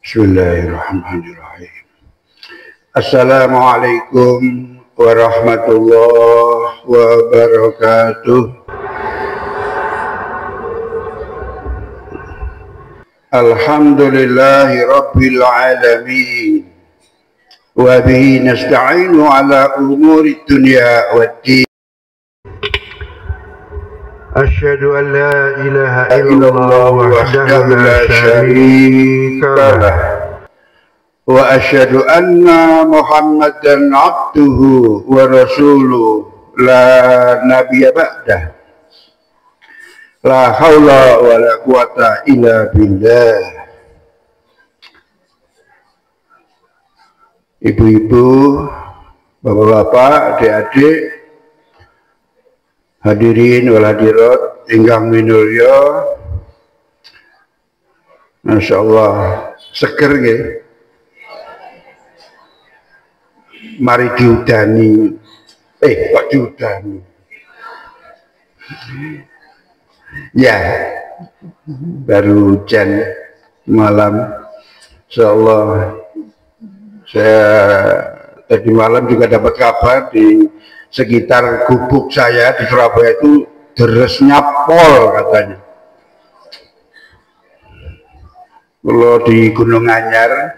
Bismillahirrahmanirrahim. Assalamualaikum warahmatullahi wabarakatuh. Alhamdulillahi rabbil alamin. Wa bihi nasta'inu ala umuri dunya waddin. Asyhadu an la ilaha illallah wahdahu la syarika lah wa asyhadu anna Muhammadan abduhu wa rasuluh la nabiyya ba'dah. La haula wa la quwata illa billah. Ibu-ibu, bapak-bapak, adik-adik, hadirin wal hadirat ingkang minulya, masyaallah seger nggih. Mari diudani. Kok diudani? Ya, baru hujan malam. Insyaallah saya tadi malam juga dapat kabar di sekitar gubuk saya di Surabaya itu deresnya pol katanya. Kalau di Gunung Anyar,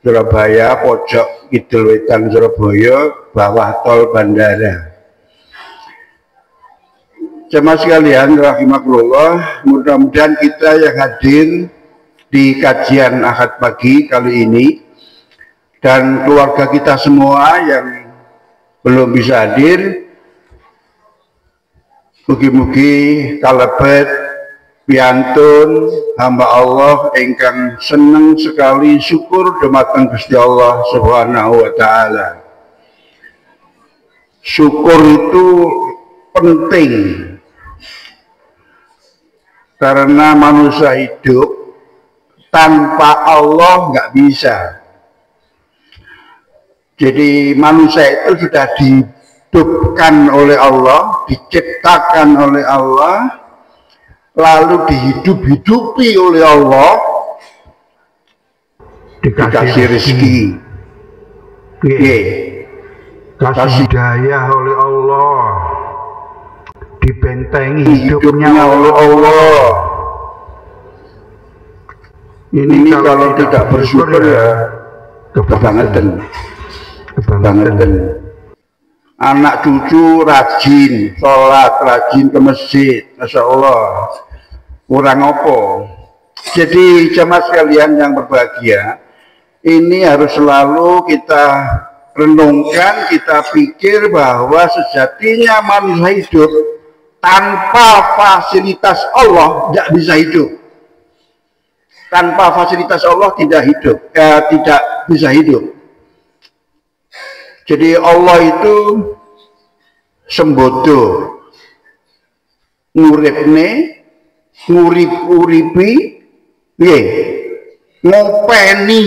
Surabaya, pojok kidul wetan Surabaya, bawah tol bandara. Jemaah sekalian rahimakumullah, mudah-mudahan kita yang hadir di kajian Ahad pagi kali ini dan keluarga kita semua yang belum bisa hadir, mugi-mugi kalebet piantun hamba Allah ingkang seneng sekali syukur dumateng Gusti Allah Subhanahu wa taala. Syukur itu penting karena manusia hidup tanpa Allah nggak bisa. Jadi manusia itu sudah dihidupkan oleh Allah, diciptakan oleh Allah, lalu dihidup-hidupi oleh Allah, dikasih rezeki, kasih hidayah oleh Allah, dibentengi hidupnya oleh Allah. Ini kalau tidak bersyukur ya kebangetan. Anak cucu rajin sholat, rajin ke masjid, masya Allah, kurang apa. Jadi jemaah sekalian yang berbahagia, ini harus selalu kita renungkan, kita pikir bahwa sejatinya manusia hidup tanpa fasilitas Allah tidak bisa hidup. Tanpa fasilitas Allah tidak bisa hidup. Jadi Allah itu sembodo nguripne, ngurip-uripi, ngopeni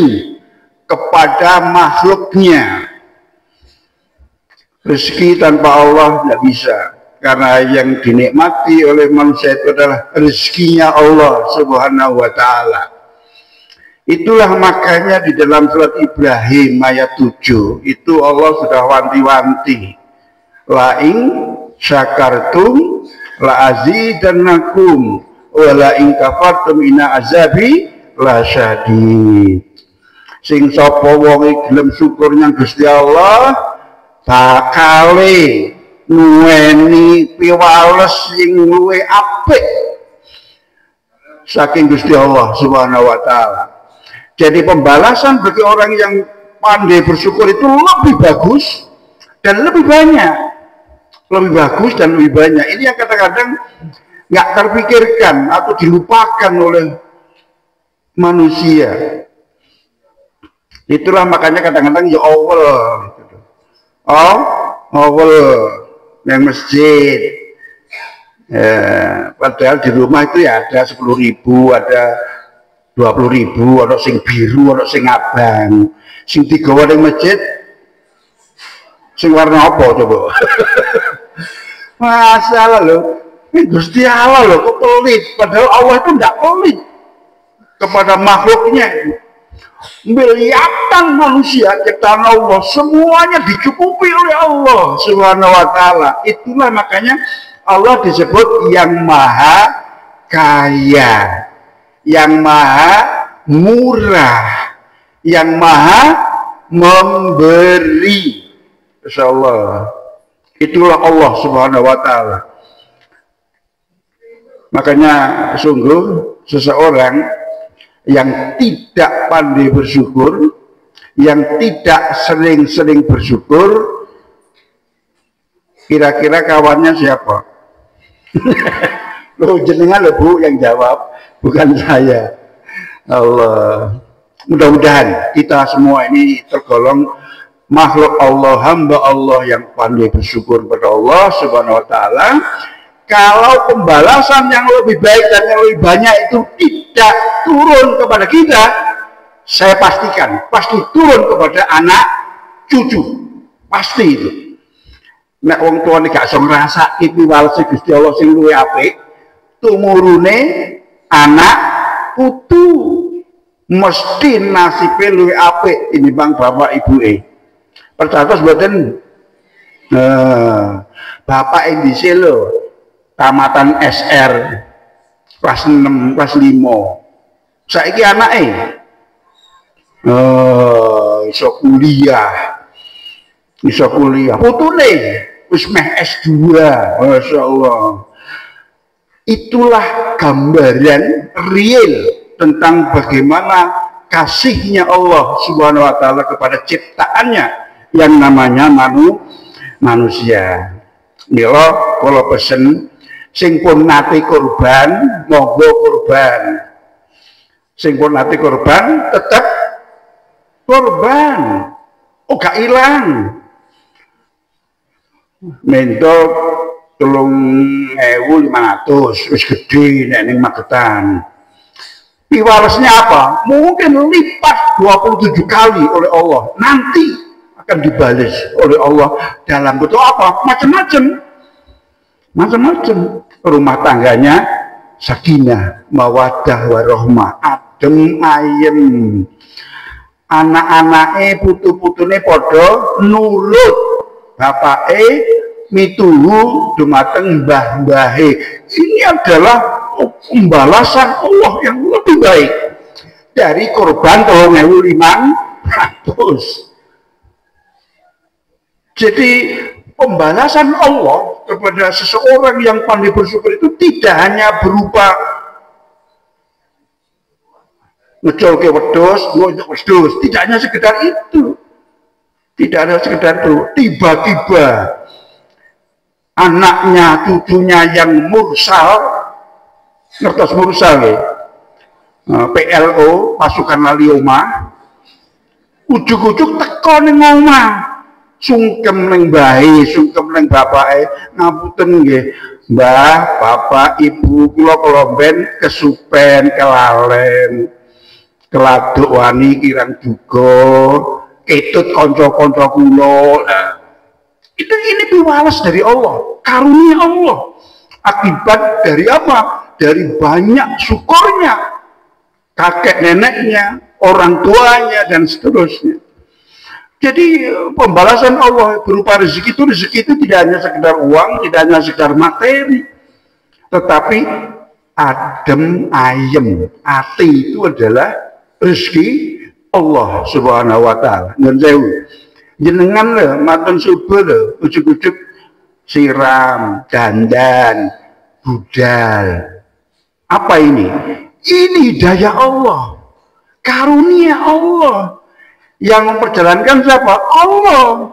kepada makhluknya. Rezeki tanpa Allah tidak bisa, karena yang dinikmati oleh manusia itu adalah rezekinya Allah Subhanahu wa taala. Itulah makanya di dalam surat Ibrahim ayat 7 itu Allah sudah wanti-wanti, la in syakartum la azidannakum wa la in kafartum inna azabi la syadid. Sing sapa wong gelem syukur nyang Gusti Allah bakale nuweni piwales sing luwih apik saking Gusti Allah Subhanahu wa taala. Jadi pembalasan bagi orang yang pandai bersyukur itu lebih bagus dan lebih banyak. Lebih bagus dan lebih banyak. Ini yang kadang-kadang nggak terpikirkan atau dilupakan oleh manusia. Itulah makanya kadang-kadang ya Allah. Allah yang masjid. Padahal di rumah itu ya ada 10.000, ada 20.000, ada sing biru, ada sing abang, sing digawa ning masjid, sing warna apa coba? Masalah loh, ini Gusti Allah loh, kok pelit, padahal Allah itu tidak pelit kepada makhluknya. miliatan manusia ciptaan Allah, semuanya dicukupi oleh Allah Subhanahu wa taala. Itulah makanya Allah disebut yang maha kaya, yang maha murah, yang maha memberi. Insyaallah. Itulah Allah Subhanahu wa taala. Makanya sungguh seseorang yang tidak pandai bersyukur, yang tidak sering-sering bersyukur, kira-kira kawannya siapa? Loh, jenengan loh Bu yang jawab, bukan saya. Allah. Mudah-mudahan kita semua ini tergolong makhluk Allah, hamba Allah yang pandai bersyukur kepada Allah Subhanahu wa taala. Kalau pembalasan yang lebih baik dan yang lebih banyak itu tidak turun kepada kita, saya pastikan pasti turun kepada anak cucu, pasti itu. Nek wong tua nek gak iso ngrasake piwalese Gusti Allah sing luwih apik, tumurune anak putu mesti nasibe luwih apik tinimbang bapak ibuke. Percatos mboten? Bapak yang dhisik lho, tamatan SR kelas 6, kelas 5. Saiki anake iso kuliah. Putune wis meh S2. Masyaallah. Itulah gambaran real tentang bagaimana kasihnya Allah Subhanahu wa taala kepada ciptaannya yang namanya manusia. Mila kula pesen sing pun nate korban, monggo korban. Sing pun nate korban tetap korban. Oh gak ilang. Mentok 3.500 wis gede nek ning Magetan. Piwalesnya apa? Mungkin lipat 27 kali oleh Allah. Nanti akan dibalas oleh Allah dalam bentuk apa? Macam-macam. Rumah tangganya sakinah, mawaddah, warahmah, adem ayem. Anak-anake putu-putune padha nurut bapake, mituhu dumateng mbah-mbahe. Ini adalah pembalasan Allah yang lebih baik dari korban 3.500. Jadi pembalasan Allah kepada seseorang yang pandai bersyukur itu tidak hanya berupa ngecol ke wedhus, wedhus, tidak hanya sekedar itu. Tidak hanya sekedar itu. Tiba-tiba anaknya, cucunya yang mursal, ngertos mursal ya, PLO, pasukan lali omah, ujuk-ujuk teko ning omah, sungkem ning mbahe, sungkem ning bapake, ngapunten nggih, Mbah, Bapak, Ibu, kula kelomben kesupen, kelalen, keladuk wani kirang juga, ketut kanca-kanca kula. Nah, ini piwales dari Allah, karunia Allah. Akibat dari apa? Dari banyak syukurnya kakek neneknya, orang tuanya, dan seterusnya. Jadi pembalasan Allah berupa rezeki itu tidak hanya sekedar uang, tidak hanya sekedar materi, tetapi adem ayem. Ati itu adalah rezeki Allah Subhanahu wa taala. Jenengan lho maten subuh lho, ujuk-ujuk siram, dandan, budal. Apa ini? Ini daya Allah, karunia Allah. Yang memperjalankan siapa? Allah.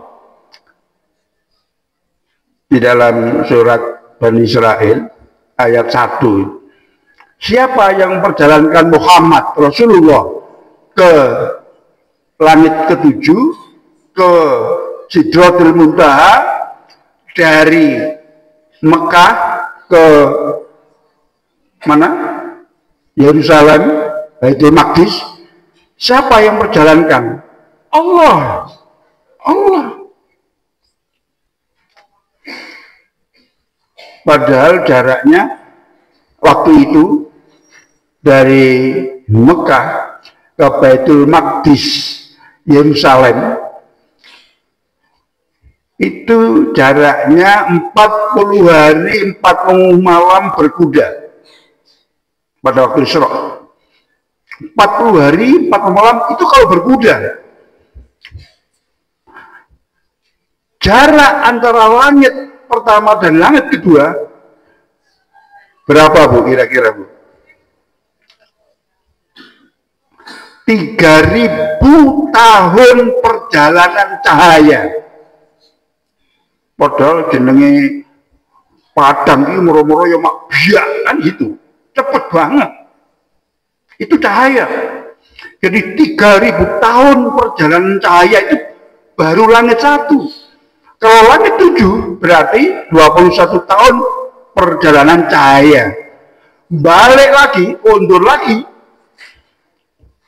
Di dalam surat Bani Israel ayat 1, siapa yang memperjalankan Muhammad Rasulullah ke langit ke-7, ke Sidratul Muntaha, dari Mekah ke mana? Yerusalem, Baitul Maqdis. Siapa yang memperjalankan? Allah. Padahal jaraknya waktu itu dari Mekah ke Baitul Maqdis Yerusalem itu jaraknya 40 hari 40 malam berkuda pada waktu Isra. 40 hari 40 malam itu kalau berkuda. Jarak antara langit pertama dan langit kedua berapa Bu kira-kira Bu? 3000 tahun perjalanan cahaya. Padahal jenenge Padang ini moro-moro ya mak biak kan gitu. Cepet banget. Itu cahaya. Jadi 3000 tahun perjalanan cahaya itu baru langit 1. Kalau langit 7 berarti 21 tahun perjalanan cahaya. Balik lagi, undur lagi,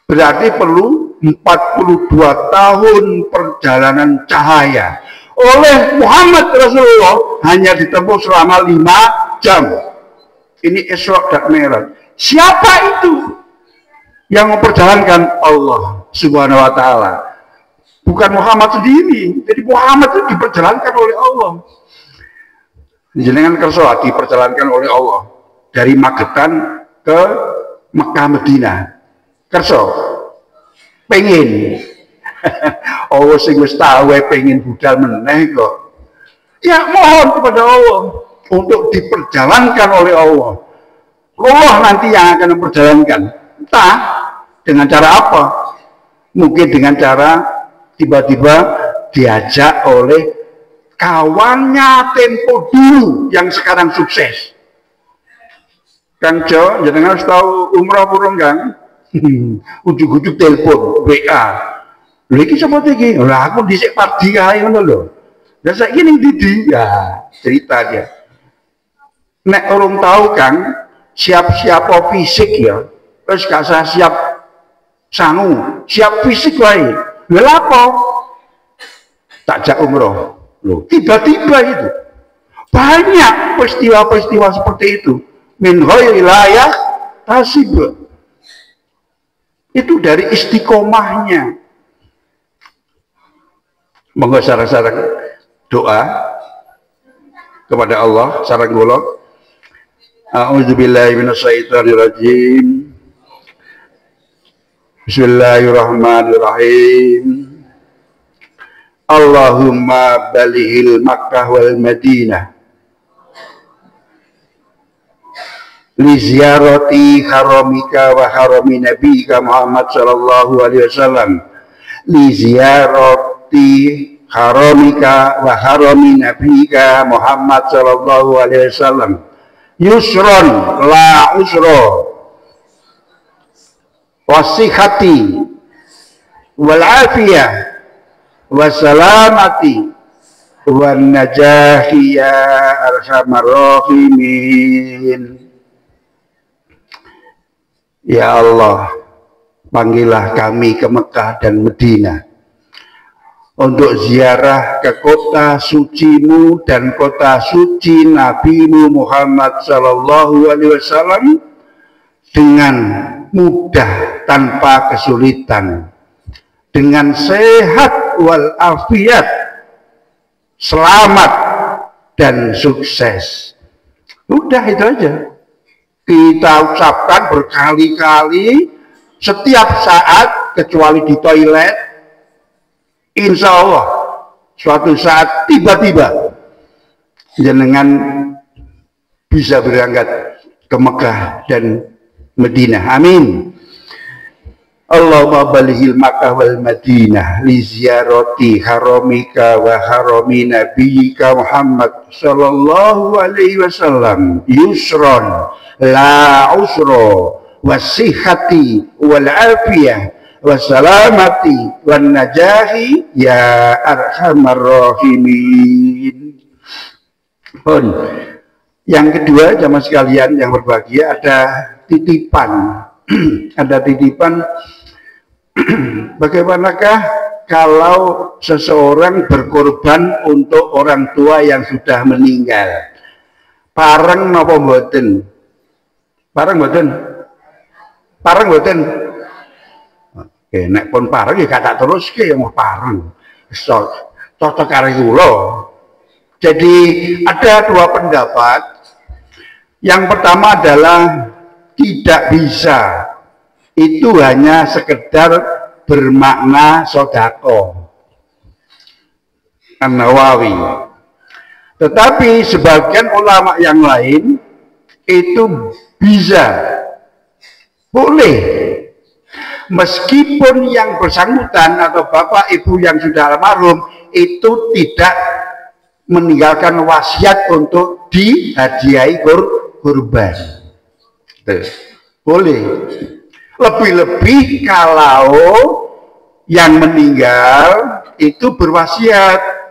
berarti perlu 42 tahun perjalanan cahaya. Oleh Muhammad Rasulullah hanya ditempuh selama 5 jam. Ini Isra dan Mi'raj. Siapa itu yang memperjalankan? Allah Subhanahu wa Ta'ala. Bukan Muhammad sendiri. Jadi Muhammad itu diperjalankan oleh Allah. Jenengan kerso diperjalankan oleh Allah dari Magetan ke Mekah Medina. Kerso pengen Allah sing wis tahu pengen budal meneh kok. Ya mohon kepada Allah untuk diperjalankan oleh Allah. Allah nanti yang akan memperjalankan. Entah dengan cara apa. Mungkin dengan cara tiba-tiba diajak oleh kawannya Tempo dulu yang sekarang sukses. Kang Jo, jangan harus tahu umrah burung Kang. Ujuk-ujuk telepon WA. Lha iki sapa iki? Lah aku dhisik padi kae ngono lho. Lah saiki ning Didi ya cerita dia. Nek urung tahu Kang, siap-siap fisik ya. Wis gak usah siap sangu, siap fisik wae. Lha apa? Takjak umroh. Loh, tiba-tiba itu. Banyak peristiwa-peristiwa seperti itu. Min ghairi layah tasib. Itu dari istiqomahnya. Monggo sareng-sareng doa kepada Allah sareng kula. A'udzubillahi minasyaitonirrajim. Bismillahirrahmanirrahim. Allahumma balighil Makkah wal Madinah li ziyarati haramika wa harami nabiyika Muhammad sallallahu alaihi wasallam li ziyarati haramika wa harami nabiyika Muhammad sallallahu alaihi wasallam yusron la usro wasihati wal afiyah wassalamati wan najahi ya arhamar rahimin. Ya Allah, panggillah kami ke Mekah dan Madinah untuk ziarah ke kota sucimu dan kota suci Nabimu Muhammad sallallahu alaihi wasallam dengan mudah tanpa kesulitan, dengan sehat wal afiat, selamat dan sukses. Udah itu aja. Kita ucapkan berkali-kali setiap saat kecuali di toilet. Insya Allah suatu saat tiba-tiba jenengan bisa berangkat ke Mekah dan Madinah. Amin. Allahumma balighil Makkah wal Madinah li ziyarati haramika wa harami nabiyyika Muhammad sallallahu alaihi wasallam yusron la usro wasihati wal afiyah wassalamati wan najahi ya arhamar rahimin. Yang kedua jamaah sekalian yang berbahagia, ada titipan. Ada titipan. Bagaimanakah kalau seseorang berkorban untuk orang tua yang sudah meninggal? Pareng napa mboten? Pareng mboten? Pareng mboten? nek pun pareng ya gak tak teruske yang pareng. Cocok karo kula. Jadi ada dua pendapat. Yang pertama adalah tidak bisa. Itu hanya sekedar bermakna sodako. An-Nawawi. Tetapi sebagian ulama yang lain itu bisa, boleh, meskipun yang bersangkutan atau bapak ibu yang sudah almarhum itu tidak meninggalkan wasiat untuk dihadiahi kurban. Boleh. Lebih-lebih kalau yang meninggal itu berwasiat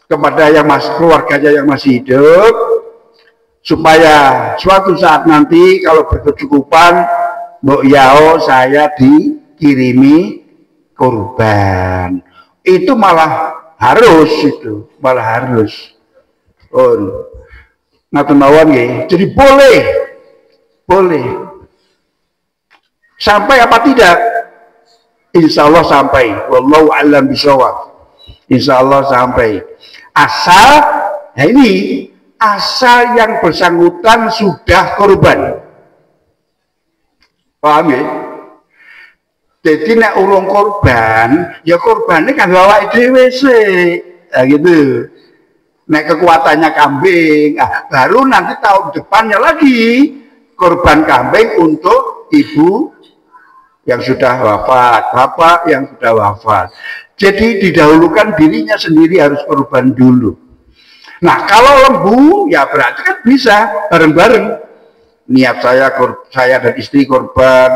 kepada yang keluarganya yang masih hidup, supaya suatu saat nanti kalau berkecukupan, mbok yao saya dikirimi kurban. Itu malah harus, itu malah harus. Oh, ngaten mawon nggih. Jadi boleh. Sampai apa tidak? Insya Allah sampai. Wallahu a'lam bishawab. Insya Allah sampai. Asal, nah ini asal yang bersangkutan sudah korban. Paham ya? Jadi nek urung korban, ya korbannya kan bawa dhewe sih. Nah gitu. Nek kekuatannya kambing, baru nanti tahun depannya lagi korban kambing untuk ibu yang sudah wafat, bapak yang sudah wafat. Jadi didahulukan dirinya sendiri harus korban dulu. Nah kalau lembu ya berarti kan bisa bareng-bareng. Niat saya dan istri korban,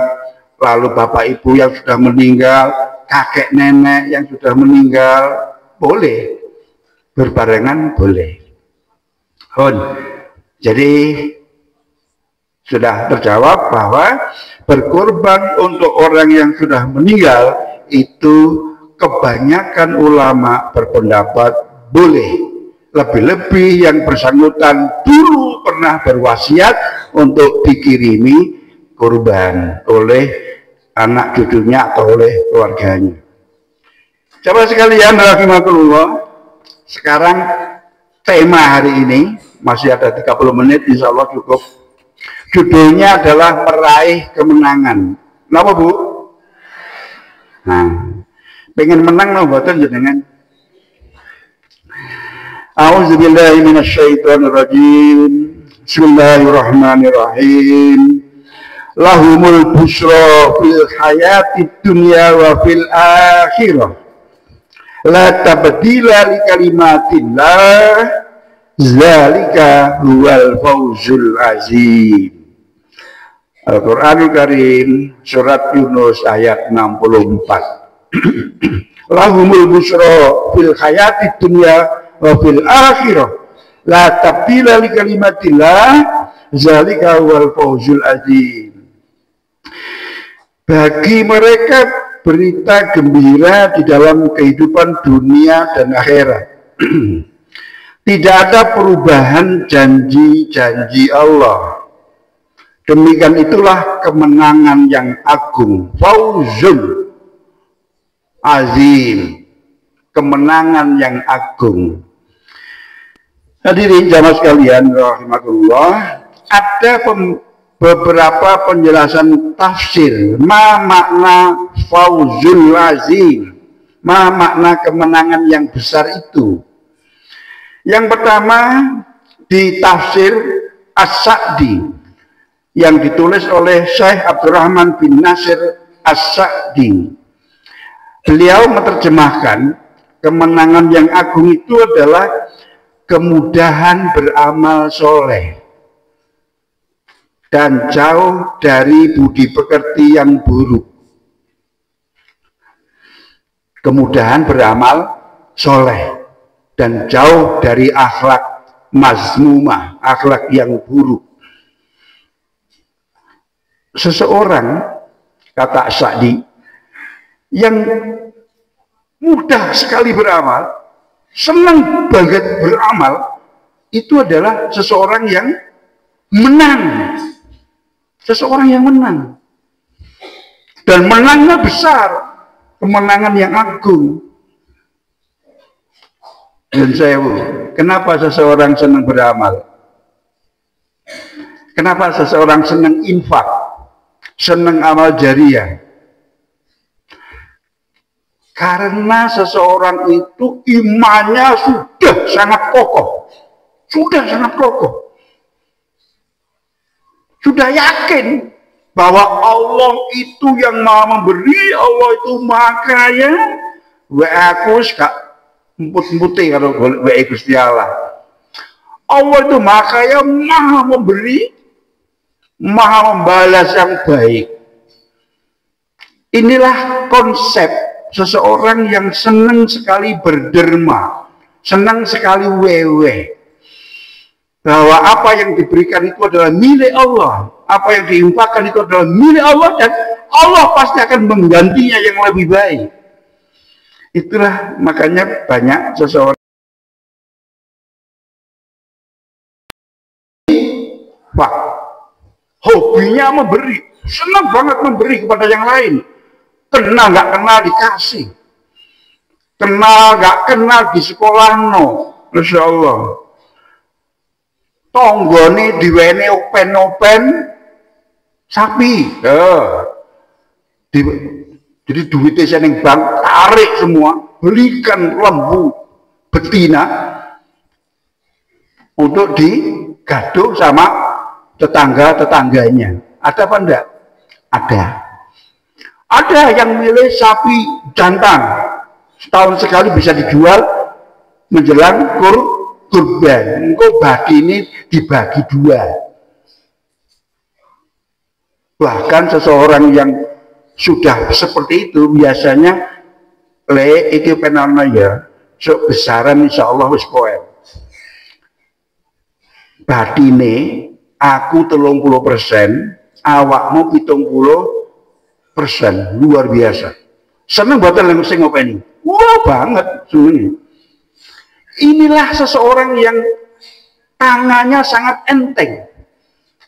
lalu bapak ibu yang sudah meninggal, kakek nenek yang sudah meninggal, boleh berbarengan, boleh. Jadi sudah terjawab bahwa berkorban untuk orang yang sudah meninggal itu kebanyakan ulama berpendapat boleh. Lebih-lebih yang bersangkutan dulu pernah berwasiat untuk dikirimi kurban oleh anak cucunya atau oleh keluarganya. Coba sekalian rahimakumullah, sekarang tema hari ini masih ada 30 menit, insya Allah cukup. Judulnya adalah meraih kemenangan. Kenapa Bu? Nah, pengen menang no mboten jenengan? A'udzubillahi minasyaitonirrajim. Bismillahirrahmanirrahim. Lahumul busra fil hayatid dunya wa fil akhirah. La tabdila li kalimatillah. Zalika huwal fawzul azim. Al-Qur'anul Karim surat Yunus ayat 64. Lahumul busra fil hayatid dunya wa fil akhirah la tabdila li kalimatillah zalika huwal fawzul azim. Bagi mereka berita gembira di dalam kehidupan dunia dan akhirat. Tidak ada perubahan janji-janji Allah. Demikian itulah kemenangan yang agung, fawzul azim, kemenangan yang agung. Hadirin jamaah sekalian rahimakumullah, ada beberapa penjelasan tafsir makna fawzul azim, makna kemenangan yang besar itu. Yang pertama di tafsir As-Sa'di yang ditulis oleh Syekh Abdurrahman bin Nasir As-Sa'di. Beliau menerjemahkan kemenangan yang agung itu adalah kemudahan beramal soleh dan jauh dari budi pekerti yang buruk. Kemudahan beramal soleh dan jauh dari akhlak mazmumah, akhlak yang buruk. Seseorang, kata Sa'di, yang mudah sekali beramal, senang banget beramal, itu adalah seseorang yang menang. Seseorang yang menang. Dan menangnya besar. kemenangan yang agung. Dan kenapa seseorang senang beramal? Kenapa seseorang senang infak, senang amal jariah? Karena seseorang itu imannya sudah sangat kokoh, sudah yakin bahwa Allah itu yang maha memberi, Allah itu maha kaya. Aku gak emput-emputi kalau golek Gusti Allah. Allah itu maha kaya, maha memberi, maha membalas yang baik. Inilah konsep seseorang yang senang sekali berderma, senang sekali wewe. Bahwa apa yang diberikan itu adalah milik Allah, apa yang diinfakkan itu adalah milik Allah, dan Allah pasti akan menggantinya yang lebih baik. Itulah makanya banyak seseorang hobinya memberi, senang banget memberi kepada yang lain. Kenal nggak kenal dikasih, kenal nggak kenal di sekolah no, Masya Allah. Tonggone diwene open sapi, jadi duitnya seneng bank tarik semua, belikan lembu betina untuk digaduh sama tetangga-tetangganya. Ada apa enggak? Ada. Ada yang milih sapi jantan, setahun sekali bisa dijual menjelang kurban. Engkau bagi ini dibagi dua. Bahkan seseorang yang sudah seperti itu biasanya iki penana ya, sok besaran insya Allah wis koel. Badine aku 30%, awakmu 70%, luar biasa. Seneng buatan yang sing ngopeni. Wah banget sebenarnya. Inilah seseorang yang tangannya sangat enteng.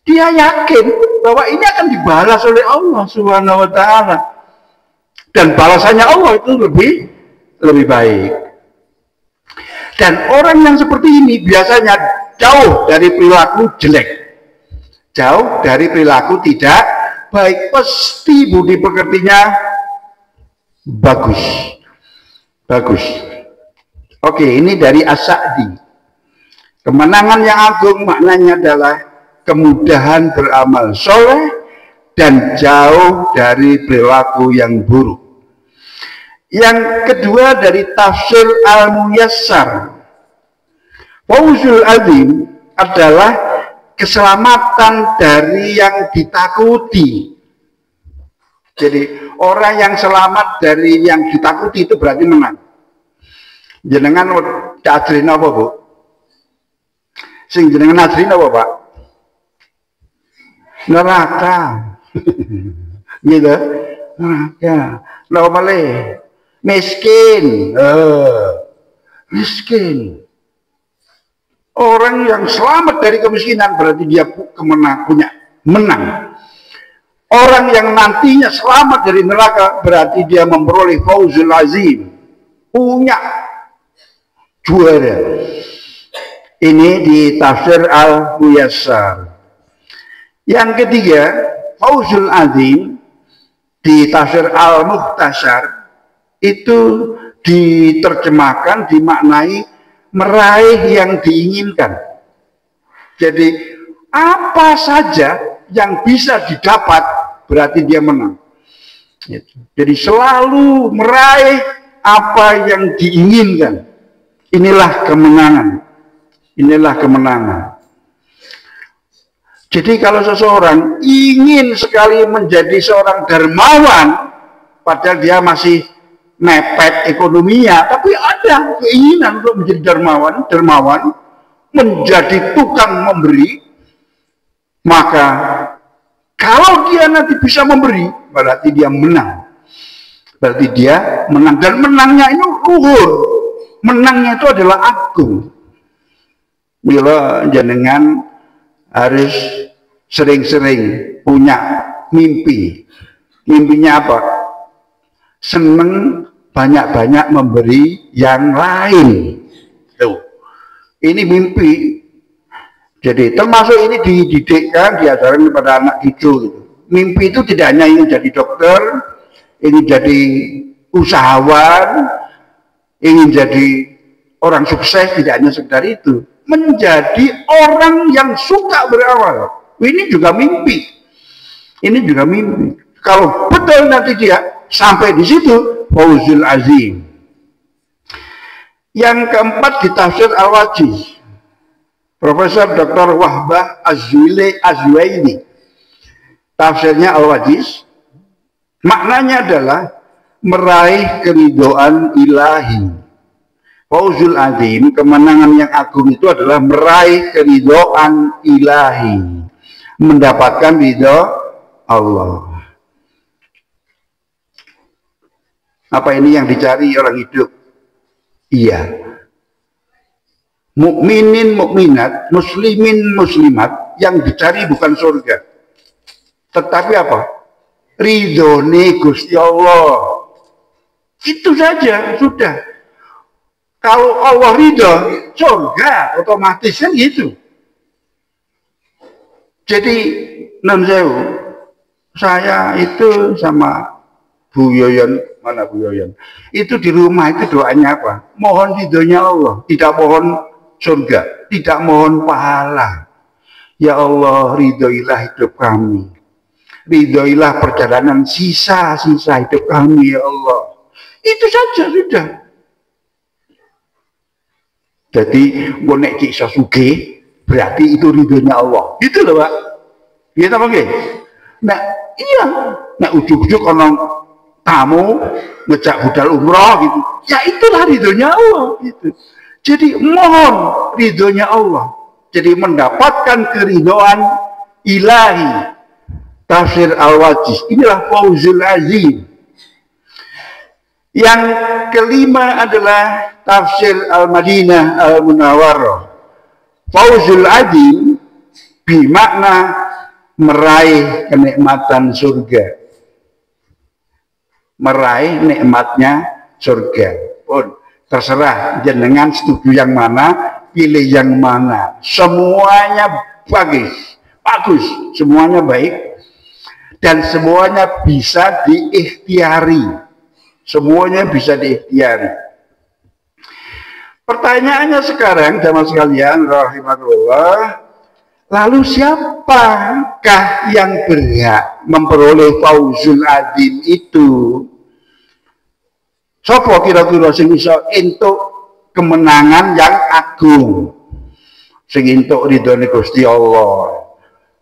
Dia yakin bahwa ini akan dibalas oleh Allah Subhanahu wa Ta'ala, dan balasannya Allah itu lebih baik. Dan orang yang seperti ini biasanya jauh dari perilaku jelek, jauh dari perilaku tidak baik, pasti budi pekertinya bagus. Oke, ini dari As-Sa'di. Kemenangan yang agung maknanya adalah kemudahan beramal soleh dan jauh dari perilaku yang buruk. Yang kedua dari tafsir Al-Muyassar, Fawzul Azim adalah keselamatan dari yang ditakuti. Jadi orang yang selamat dari yang ditakuti itu berarti menang. Jenengan ajrine apa, Bu? Sing jenengan ajrine apa, Pak? Neraka. Gitu. Neraka. Napa malih? Miskin. Miskin. Orang yang selamat dari kemiskinan berarti dia menang. Orang yang nantinya selamat dari neraka berarti dia memperoleh Fawzul Azim. Punya juara. Ini di tafsir Al-Muyassar. Yang ketiga, Fawzul Azim di tafsir Al-Mukhtasar itu diterjemahkan, dimaknai meraih yang diinginkan. Jadi apa saja yang bisa didapat berarti dia menang. Jadi selalu meraih apa yang diinginkan. Inilah kemenangan. Jadi kalau seseorang ingin sekali menjadi seorang dermawan, padahal dia masih mepet ekonominya, tapi ada keinginan untuk menjadi dermawan, menjadi tukang memberi, maka kalau dia nanti bisa memberi, berarti dia menang. Dan menangnya itu luhur. Menangnya itu adalah agung. Mila jenengan harus sering-sering punya mimpi. Mimpinya apa? seneng banyak-banyak memberi yang lain. Tuh. Ini mimpi. Jadi termasuk ini dididikkan, diajarkan kepada anak cucu. Mimpi itu tidak hanya ingin jadi dokter, ingin jadi usahawan, ingin jadi orang sukses, tidak hanya sekedar itu. Menjadi orang yang suka berawal. Ini juga mimpi. Ini juga mimpi. Kalau betul nanti dia sampai di situ, fauzul azim. Yang keempat di tafsir Al-Wajiz. Profesor Dr. Wahbah Azwaini. Tafsirnya Al-Wajiz. Maknanya adalah meraih keridhaan ilahi. Fauzul azim, kemenangan yang agung itu adalah meraih keridhaan ilahi. Mendapatkan ridho Allah. Apa ini yang dicari orang hidup? Iya. Mukminin mukminat, muslimin muslimat yang dicari bukan surga. Tetapi apa? Ridhone Gusti Allah. Itu saja, sudah. Kalau Allah ridho, surga otomatis kan gitu. Jadi, non sewu, saya itu sama Bu Yoyon, mana Bu Yoyon? Itu di rumah itu doanya apa? Mohon ridhonya Allah, tidak mohon surga, tidak mohon pahala. Ya Allah, ridhoilah hidup kami. Ridhoilah perjalanan sisa-sisa hidup kami, ya Allah. Itu saja sudah. Jadi, bonek cik sasuke, berarti itu ridhonya Allah. Gitu loh, Pak. Gitu apa nggih? Nah, iya. Nah, ujuk-ujuk orang tamu ngejak budal umroh gitu. Ya itulah ridhonya Allah gitu. Jadi mohon ridhonya Allah. Jadi mendapatkan keridhaan ilahi. Tafsir Al-Wajiz. Inilah fauzul azim. Yang kelima adalah tafsir Al-Madinah Al-Munawwarah. Fauzul azim bermakna meraih kenikmatan surga. Meraih nikmatnya surga. Pun terserah jenengan setuju yang mana, pilih yang mana. Semuanya bagus, semuanya baik, dan semuanya bisa diikhtiari. Semuanya bisa diikhtiari. Pertanyaannya sekarang, jamaah sekalian, rahimakumullah, lalu siapakah yang berhak memperoleh fauzul azim itu? Sopo kira-kira sing iso entuk kemenangan yang agung, sing entuk ridhone Gusti Allah,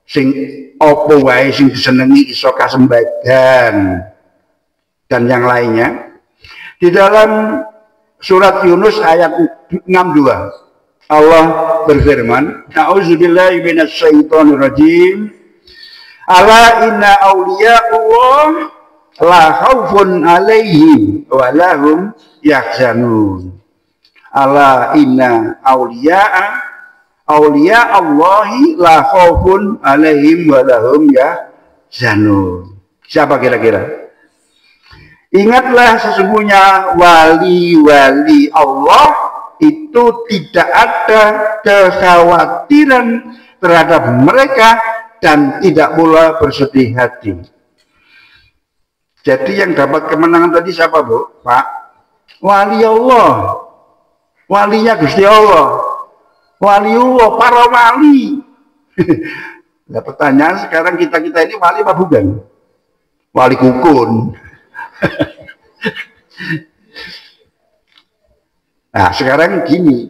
sing apa wae sing disenengi iso kasembadan dan yang lainnya. Di dalam surat Yunus ayat 62 Allah berfirman, A'udzubillahi minasyaitonirrajim. Ala inna awliya'allah la khaufun alaihim wa lahum yahzanun. Ala inna awliya Allahi la khaufun alaihim wa lahum yahzanun. Siapa kira-kira? Ingatlah sesungguhnya wali-wali Allah itu tidak ada kekhawatiran terhadap mereka dan tidak pula bersedih hati. Jadi yang dapat kemenangan tadi siapa, Bu? Pak? Wali Allah. Walinya Gusti Allah. Waliullah, para wali. Nah, pertanyaan sekarang kita ini wali apa bukan? Wali kukun. Nah, sekarang gini.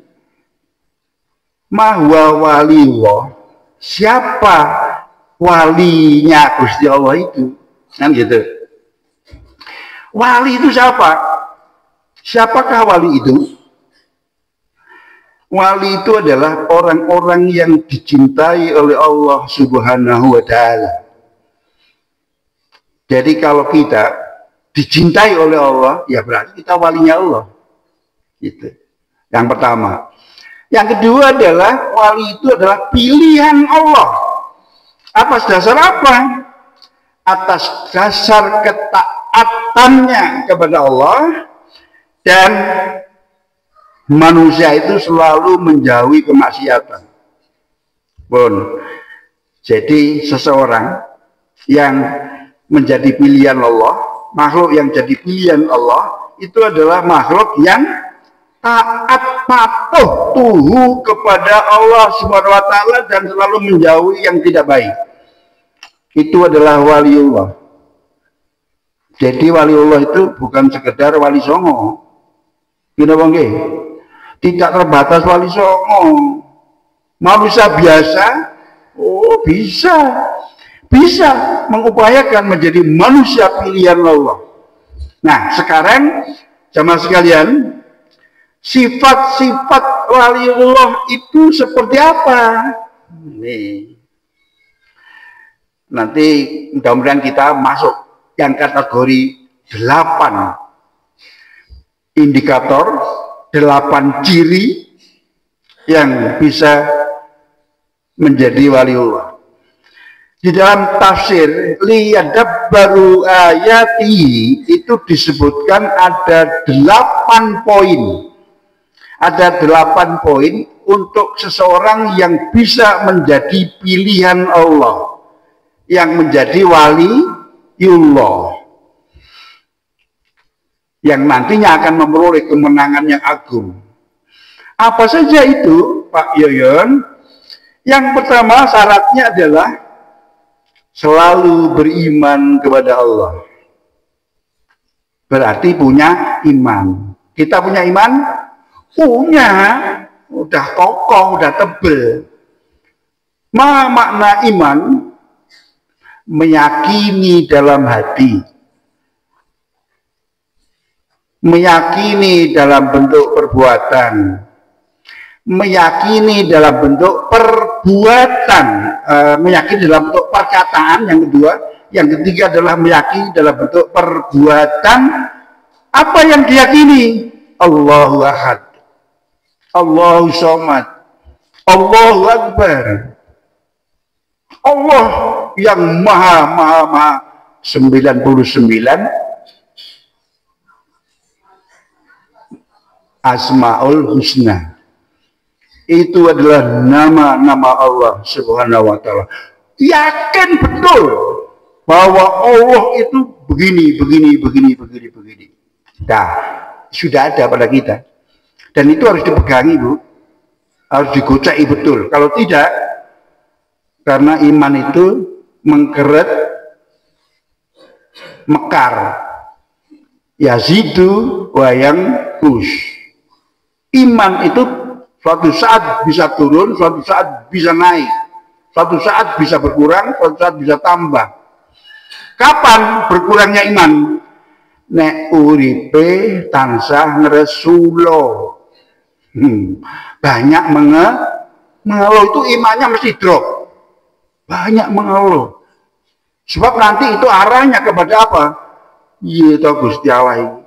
Mahwa waliullah. Siapa walinya Gusti Allah itu? Kan gitu. Wali itu siapa? Siapakah wali itu? Wali itu adalah orang-orang yang dicintai oleh Allah Subhanahu wa Ta'ala. Jadi kalau kita dicintai oleh Allah, ya berarti kita walinya Allah. Gitu. Yang pertama. Yang kedua adalah wali itu adalah pilihan Allah. Atas dasar apa? Atas dasar ketaatan ketaatannya kepada Allah, dan manusia itu selalu menjauhi kemaksiatan. Pun, jadi seseorang yang menjadi pilihan Allah, makhluk yang jadi pilihan Allah, itu adalah makhluk yang taat patuh tuhu kepada Allah Subhanahu wa taala dan selalu menjauhi yang tidak baik. Itu adalah waliullah. Jadi waliullah itu bukan sekedar wali songo. Gini bang, tidak terbatas wali songo. Manusia biasa, oh bisa mengupayakan menjadi manusia pilihan Allah. Nah, sekarang jamaah sekalian, sifat-sifat waliullah itu seperti apa? Nih. Nanti mudah-mudahan kita masuk yang kategori 8 indikator, 8 ciri yang bisa menjadi waliullah. Di dalam tafsir liyadabbaru ayati itu disebutkan ada 8 poin. Ada 8 poin untuk seseorang yang bisa menjadi pilihan Allah, yang menjadi waliullah, yang nantinya akan memperoleh kemenangan yang agung. Apa saja itu, Pak Yoyon? Yang pertama syaratnya adalah selalu beriman kepada Allah. Berarti punya iman. Kita punya iman? Punya. Udah kokoh, udah tebel. Makna iman? Meyakini dalam hati, meyakini dalam bentuk perbuatan, meyakini dalam bentuk perbuatan, meyakini dalam bentuk perkataan yang kedua, yang ketiga adalah meyakini dalam bentuk perbuatan. Apa yang diyakini? Allahu Ahad, Allahu Somad, Allahu Akbar. Allah yang maha 99 Asmaul Husna. Itu adalah nama-nama Allah Subhanahu wa taala. Yakin betul bahwa Allah itu begini. Nah, sudah ada pada kita. Dan itu harus dipegangi, Bu. Harus digoceki betul. Kalau tidak, karena iman itu mengkeret, mekar, yazidu wayang kus. Iman itu suatu saat bisa turun, suatu saat bisa naik, suatu saat bisa berkurang, suatu saat bisa tambah. Kapan berkurangnya iman? Nek uripe tansah ngresulo. Banyak mengeluh itu imannya mesti drop. Banyak mengeluh. Sebab nanti itu arahnya kepada apa? Iya toh Gusti Allah ini.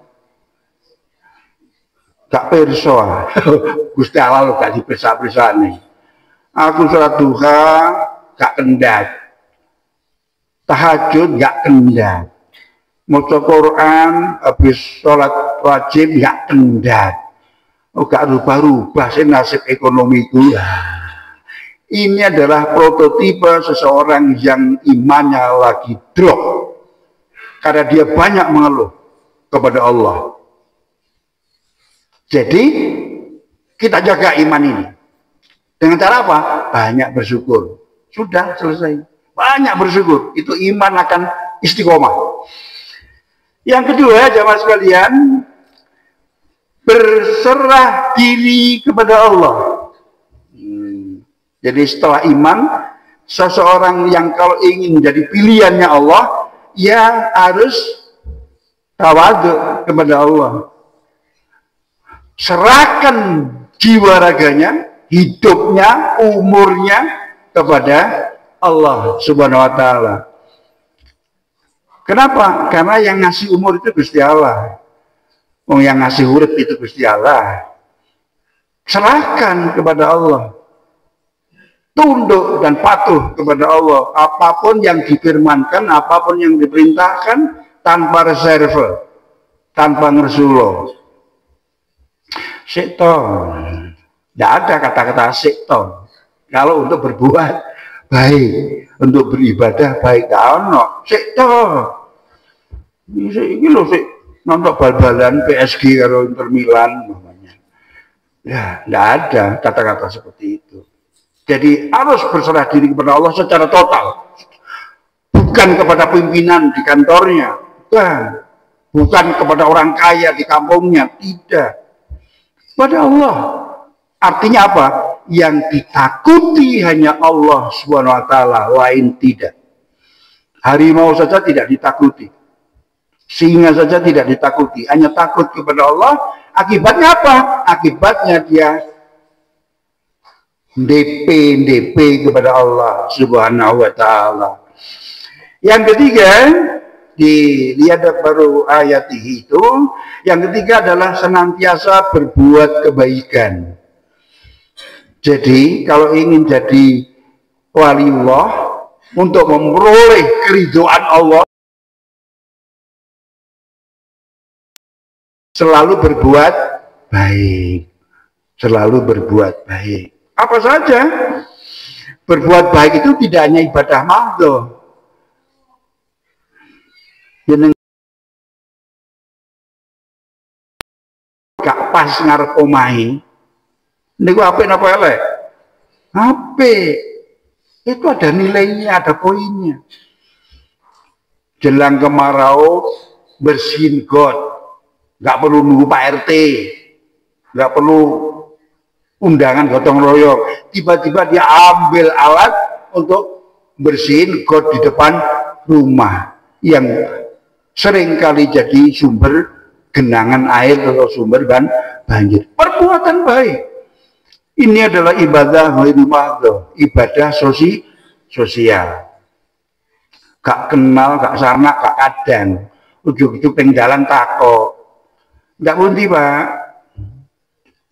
Gak perso. Gusti Allah lo gak dipersa-persa nih. Aku sholat duha gak kendat. Tahajud gak kendat. Maca Quran habis sholat wajib gak kendat. Oh gak rubah-rubah sih nasib ekonomiku. Ini adalah prototipe seseorang yang imannya lagi drop karena dia banyak mengeluh kepada Allah. Jadi kita jaga iman ini dengan cara apa? Banyak bersyukur. Sudah selesai. Banyak bersyukur. Itu iman akan istiqomah. Yang kedua, jamaah sekalian, berserah diri kepada Allah. Jadi setelah iman, seseorang yang kalau ingin menjadi pilihannya Allah, ya harus tawadhu kepada Allah. Serahkan jiwa raganya, hidupnya, umurnya kepada Allah Subhanahu wa taala. Kenapa? Karena yang ngasih umur itu Gusti Allah. Yang ngasih urip itu Gusti Allah. Serahkan kepada Allah. Tunduk dan patuh kepada Allah. Apapun yang difirmankan, apapun yang diperintahkan, tanpa reserve, tanpa ngersulo. Sikto, tidak ada kata-kata sikto. Kalau untuk berbuat baik, untuk beribadah baik, tidak ada sikto. Ini loh sik nonton bal-balan PSG karo Inter Milan namanya. Ya, tidak ada kata-kata seperti itu. Jadi harus berserah diri kepada Allah secara total. Bukan kepada pimpinan di kantornya, bukan kepada orang kaya di kampungnya, tidak. Pada Allah. Artinya apa? Yang ditakuti hanya Allah Subhanahu wa taala, lain tidak. Harimau saja tidak ditakuti. Singa saja tidak ditakuti, hanya takut kepada Allah. Akibatnya apa? Akibatnya dia DP kepada Allah Subhanahu wa taala. Yang ketiga, dilihat baru ayat itu, yang ketiga adalah senantiasa berbuat kebaikan. Jadi kalau ingin jadi waliullah, untuk memperoleh keridhaan Allah, selalu berbuat baik. Selalu berbuat baik. Apa saja? Berbuat baik itu tidak hanya ibadah mahdhah. Gak pas ngarep omahe niku apik napa elek? Apik. Itu ada nilainya, ada poinnya. Jelang kemarau bersihin got, nggak perlu nunggu Pak RT, nggak perlu undangan gotong royong. Tiba-tiba dia ambil alat untuk bersihin got di depan rumah yang sering kali jadi sumber genangan air atau sumber banjir. Perbuatan baik. Ini adalah ibadah ibadah sosial. Gak kenal, gak sama, gak kadang. Ujuk-ujuk peng jalan tako. Gak bunti, Pak.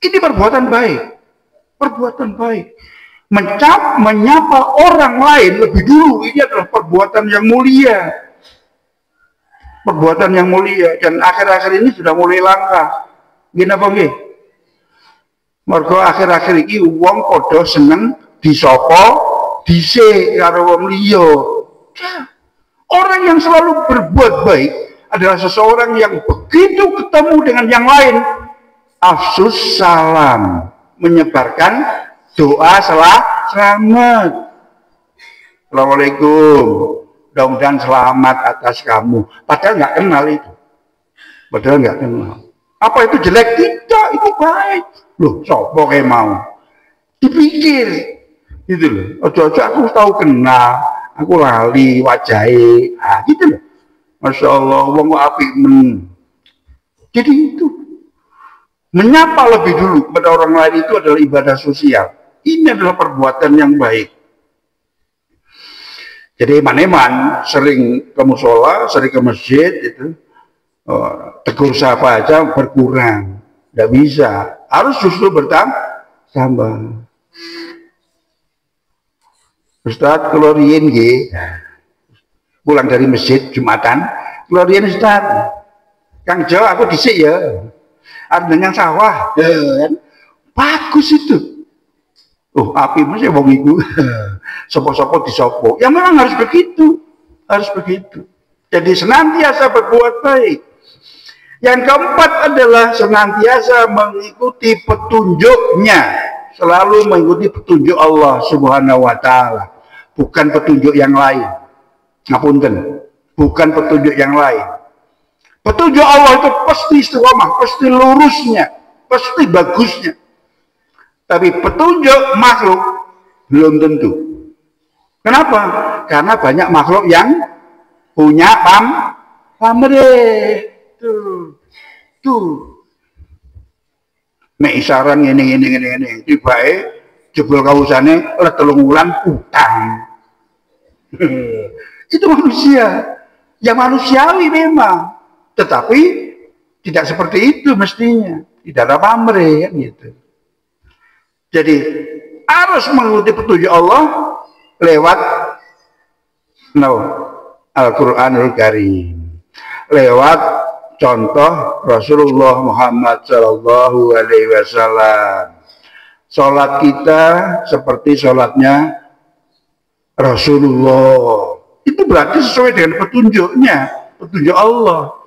Ini perbuatan baik. Perbuatan baik. Menyapa orang lain lebih dulu. Ini adalah perbuatan yang mulia. Perbuatan yang mulia. Dan akhir-akhir ini sudah mulai langka. Gini apa nggih? Mergo akhir-akhir ini wong padha seneng disapa dhisik karo wong liya. Orang yang selalu berbuat baik adalah seseorang yang begitu ketemu dengan yang lain, afsus salam, menyebarkan doa selamat. Assalamualaikum, mudah-mudahan selamat atas kamu. Padahal nggak kenal itu. Padahal nggak kenal. Apa itu jelek? Tidak, itu baik. Loh, sopo kayak mau? Dipikir, gitu loh. Ojo-ojo aku tahu kenal, aku lali wajahnya, gitu loh. Masya Allah, wong kok apik men. Jadi itu menyapa lebih dulu kepada orang lain itu adalah ibadah sosial. Ini adalah perbuatan yang baik. Jadi man-man sering ke musola, sering ke masjid itu. Tegur sapa aja berkurang, tidak bisa, harus justru bertambah. Ustaz kelorien pulang dari masjid Jumatan, kelorien Ustaz, Kang Jo aku disik ya, ada yang sawah, kan? Bagus itu. Oh api masih wong iku, sopo-sopo disopo, ya memang harus begitu, harus begitu. Jadi senantiasa berbuat baik. Yang keempat adalah senantiasa mengikuti petunjuknya, selalu mengikuti petunjuk Allah Subhanahu wa taala, bukan petunjuk yang lain. Ngapunten, bukan petunjuk yang lain. Petunjuk Allah itu pasti istiqomah, pasti lurusnya, pasti bagusnya. Tapi petunjuk makhluk belum tentu. Kenapa? Karena banyak makhluk yang punya pamrih. Tuh. Nek isaran ngene tibae jebol kawusane oleh 3 wulan utang. Itu manusia. Yang manusiawi memang. Tetapi tidak seperti itu mestinya. Tidak ada pamrih kan gitu. Jadi harus mengikuti petunjuk Allah lewat Al-Qur'anul Karim. lewat contoh Rasulullah Muhammad Shallallahu Alaihi Wasallam. Sholat kita seperti sholatnya Rasulullah. Itu berarti sesuai dengan petunjuknya, petunjuk Allah.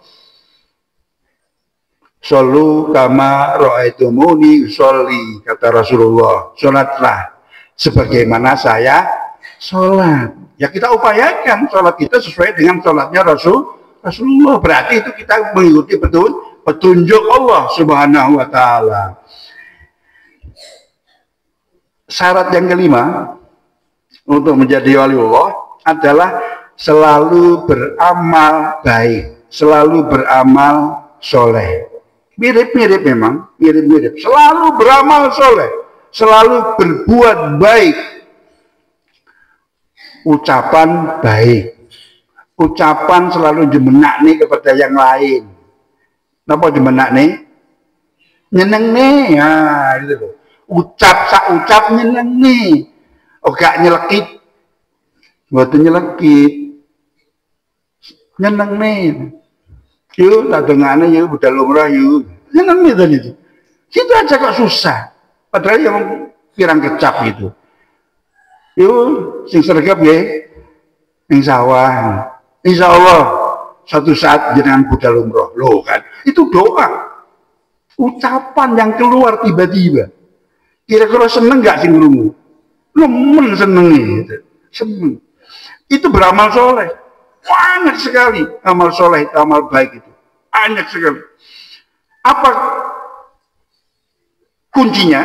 Shollu kama ra'aitumuni sholli, kata Rasulullah. Sholatlah sebagaimana saya sholat. Ya kita upayakan sholat kita sesuai dengan sholatnya Rasulullah. Berarti itu kita mengikuti petunjuk Allah Subhanahu wa Ta'ala. Syarat yang kelima untuk menjadi waliullah adalah selalu beramal baik, selalu beramal soleh. Mirip-mirip memang, mirip-mirip. Selalu beramal soleh, selalu berbuat baik, ucapan baik, ucapan selalu jemenak nih kepada yang lain. Napa jemenak nih? Nyeneng nih, ya gitu. Ucap nyeneng nih, oh gak nyelekit, buat nyelekit, nyeneng nih, yuk tak dengarnya yuk budal lumrah yuk, nyeneng nih tadi itu, itu aja kok susah, padahal yang pirang kecap gitu, yuk sing sergap ya, yang sawah, insya Allah suatu saat jenengan budal lumrah, loh kan, itu doa, ucapan yang keluar tiba-tiba. Kira-kira seneng gak sih ngerungu? Lemen seneng gitu. Seneng. Itu beramal soleh. Banyak sekali amal soleh, amal baik itu. Banyak sekali. Apa kuncinya?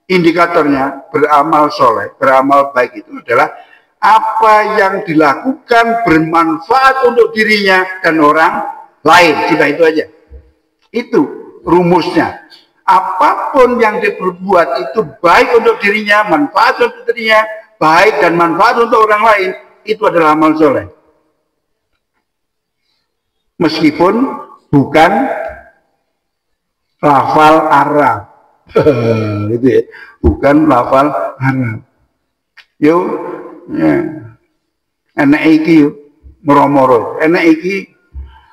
Indikatornya beramal soleh, beramal baik itu adalah apa yang dilakukan bermanfaat untuk dirinya dan orang lain. Sudah itu aja. Itu rumusnya. Apapun yang diperbuat itu baik untuk dirinya, manfaat untuk dirinya, baik dan manfaat untuk orang lain, itu adalah amal soleh. Meskipun bukan lafal Arab, gitu ya, bukan lafal Arab. Yo, ya. Enak iki moro-moro, enak iki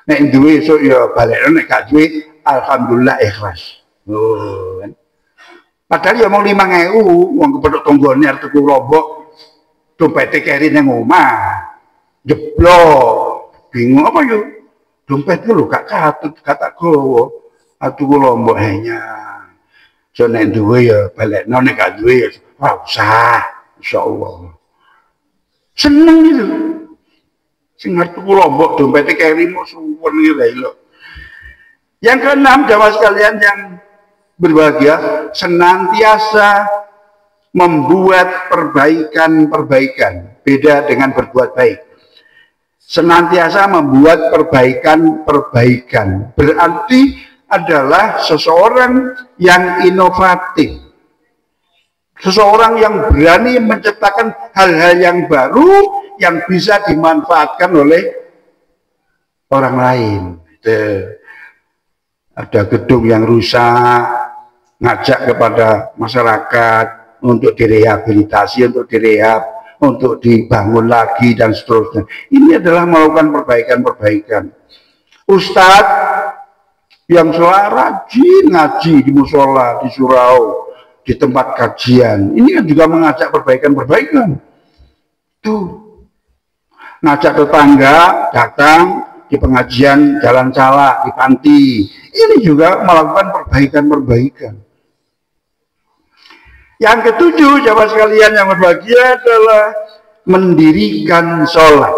nek duwe esuk ya balik, nek gak duwe alhamdulillah ikhlas. Oh, kan. Padahal ya mau 5.000, wong kepethuk tanggane arep tuku lombok, dompete keri nang omah. Jeblok. Bingung apa yo? Dompetku lho gak katut, kata gowo. Tuku lombok hanya. So nek duwe ya balekno, nek gak duwe ya ora usah, insyaallah. Seneng gitu. Sing arep tuku lombok dompete keri mau suwun iki lho. Yang keenam, jamaah sekalian yang berbahagia, senantiasa membuat perbaikan-perbaikan. Beda dengan berbuat baik. Senantiasa membuat perbaikan-perbaikan. Berarti adalah seseorang yang inovatif. Seseorang yang berani menciptakan hal-hal yang baru yang bisa dimanfaatkan oleh orang lain. Ada gedung yang rusak, ngajak kepada masyarakat untuk direhabilitasi, untuk direhab, untuk dibangun lagi dan seterusnya. Ini adalah melakukan perbaikan-perbaikan. Ustadz yang rajin ngaji di musola, di surau, di tempat kajian, ini kan juga mengajak perbaikan-perbaikan. Tuh, ngajak tetangga datang di pengajian Jalan Salak, di panti. Ini juga melakukan perbaikan-perbaikan. Yang ketujuh, jamaah sekalian yang berbahagia adalah mendirikan sholat.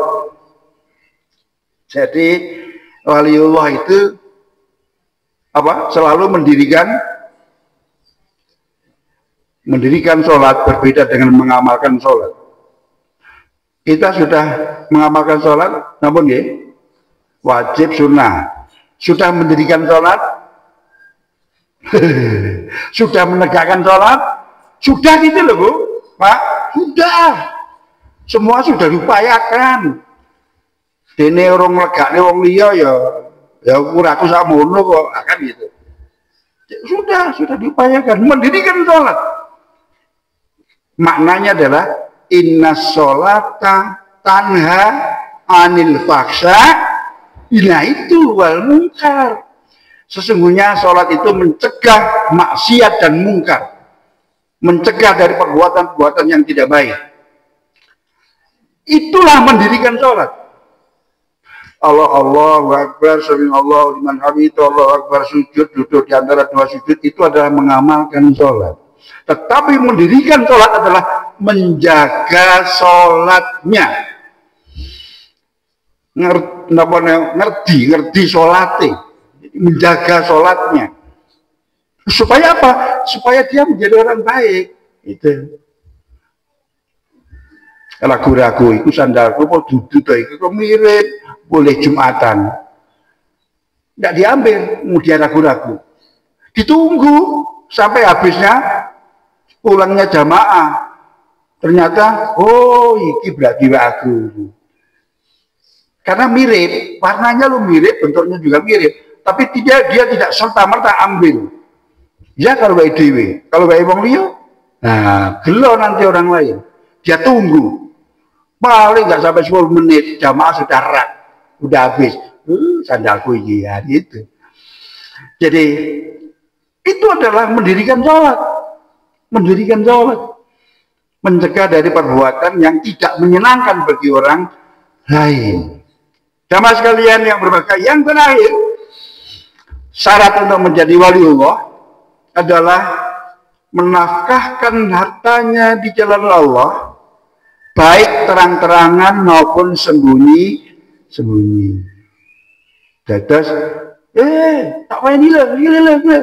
Jadi waliullah itu apa? Selalu mendirikan sholat, berbeda dengan mengamalkan sholat. Kita sudah mengamalkan sholat, namun ya, wajib sunnah. Sudah mendirikan sholat, sudah menegakkan sholat, sudah gitu loh Bu, Pak, sudah. Semua sudah diupayakan. Dene orang legakne wong liya ya uraku samono kok, akan gitu. Sudah diupayakan mendirikan sholat. Maknanya adalah inna sholata tanha anil faksha Nah itu wal munkar. Sesungguhnya sholat itu mencegah maksiat dan mungkar, mencegah dari perbuatan-perbuatan yang tidak baik. Itulah mendirikan sholat. Allahu Akbar, sami Allahu liman hamidah, Allahu Akbar, sujud, duduk di antara dua sujud, itu adalah mengamalkan sholat. Tetapi mendirikan sholat adalah menjaga sholatnya. Ngerti sholatnya, menjaga sholatnya. Supaya apa? Supaya dia menjadi orang baik. Itu. Ragu-ragu, itu sandalku mau duduk, itu mirip, boleh Jumatan. Tidak diambil, kemudian ragu-ragu. Ditunggu sampai habisnya, pulangnya jamaah. Ternyata, oh ini berarti aku. Karena mirip, warnanya lu mirip, bentuknya juga mirip. Tapi dia tidak serta-merta ambil. Ya kalau baik dewe, kalau baik wong liya, nah gelo nanti orang lain. Dia tunggu. Paling nggak sampai 10 menit, jamaah sudah rak, udah habis. Sandalku ya gitu. Jadi itu adalah mendirikan sholat. Mendirikan sholat. Mencegah dari perbuatan yang tidak menyenangkan bagi orang lain. Jamaah sekalian yang berbahagia, yang terakhir, syarat untuk menjadi waliullah adalah menafkahkan hartanya di jalan Allah, baik terang-terangan maupun sembunyi-sembunyi. Dados, tak wae nilai,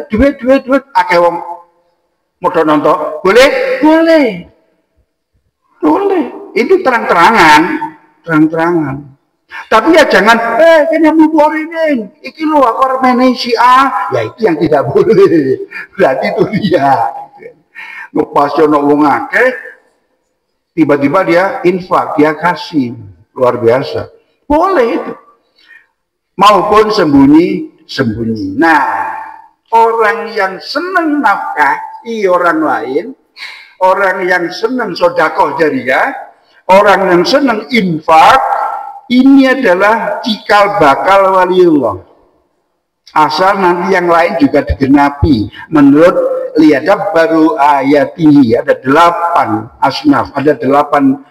duit, akeh wong modal nonton, boleh. Itu terang-terangan. Tapi ya jangan, kayaknya mubor ini, iki lo aku remene si A, ya itu yang tidak boleh. Berarti itu dia. Ngepas ono wong akeh, tiba-tiba dia infak, dia kasih, luar biasa. Boleh itu. Maupun sembunyi-sembunyi. Nah, orang yang senang nafkahi orang lain, orang yang senang sedekah jariah, orang yang senang infak, ini adalah cikal bakal waliullah. Asal nanti yang lain juga digenapi. Menurut liadab baru ayatihi, ada 8 asnaf, ada 8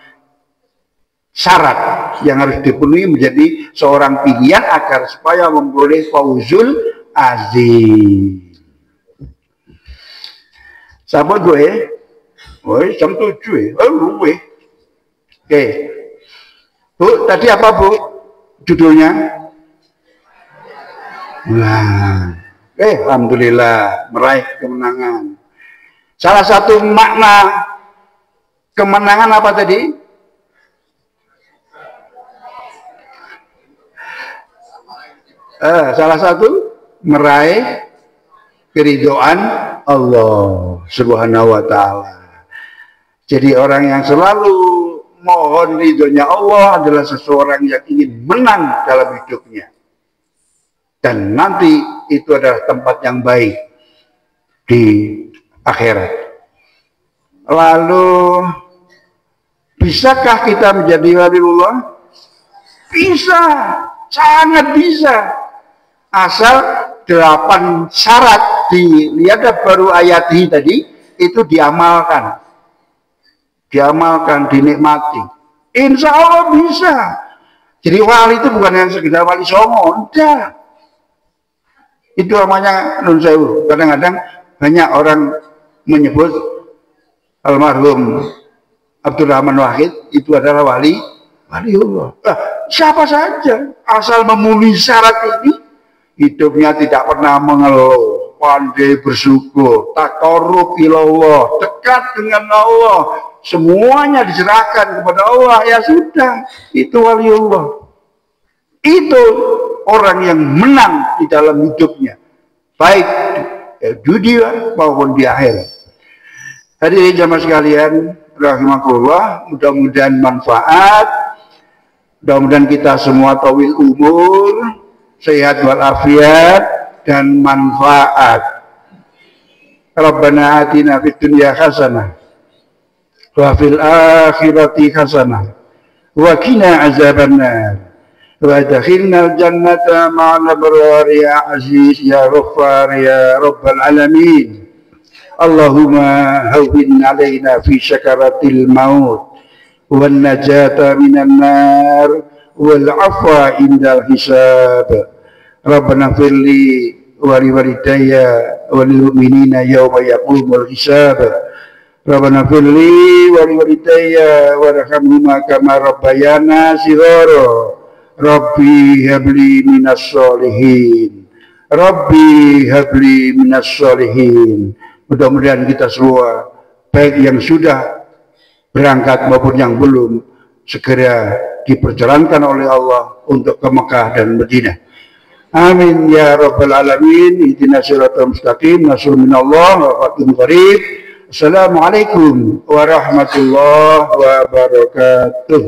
syarat yang harus dipenuhi menjadi seorang pilihan agar supaya memperoleh fauzul azim. Sahabat gue, jam 7 luwe. Oke. Bu, tadi apa Bu? Judulnya? Nah, alhamdulillah meraih kemenangan. Salah satu makna kemenangan apa tadi? Salah satu meraih keridhaan Allah Subhanahu wa ta'ala. Jadi orang yang selalu mohon ridhonya Allah adalah seseorang yang ingin menang dalam hidupnya. Dan nanti itu adalah tempat yang baik di akhirat. Lalu, bisakah kita menjadi waliullah? Bisa, sangat bisa. Asal 8 syarat dilihat baru ayat ini tadi, itu diamalkan. Dinikmati. Insya Allah bisa. Jadi wali itu bukan yang sekedar wali songo, enggak. Itu namanya nun sewu. Kadang-kadang banyak orang menyebut almarhum Abdurrahman Wahid itu adalah waliullah. Siapa saja asal memenuhi syarat ini, hidupnya tidak pernah mengeluh, pandai bersyukur, taqarrub ilallah, dekat dengan Allah, semuanya diserahkan kepada Allah, ya sudah, itu waliullah. Itu orang yang menang di dalam hidupnya, baik di dunia maupun di akhirat. Hadirin jamaah sekalian, rahimakumullah, mudah-mudahan manfaat, mudah-mudahan kita semua tawil umur, sehat walafiat, dan manfaat. Rabbana atina fid dunya hasanah wa fil akhirati hasanah wa qina azabannar. وأدخلنا الجنة مع الأبرار يا عزيز يا غفار يا رب العالمين. اللهم هون علينا في شكرة الموت والنجاة من النار والعفو عند الحساب. ربنا اغفر لي ولوالدي وللمؤمنين يوم يقوم الحساب. ربنا اغفر لي ولوالدي وارحمهما كما ربيانا صغارا. Rabbi habli minas solihin. Rabbi habli minas solihin. Mudah-mudahan kita semua, baik yang sudah berangkat maupun yang belum, segera diperjalankan oleh Allah untuk ke Mekah dan Madinah. Amin ya rabbal alamin. Ihdinas siratal mustaqim. Nasrun minallah wa fathun qarib. Assalamualaikum warahmatullahi wabarakatuh.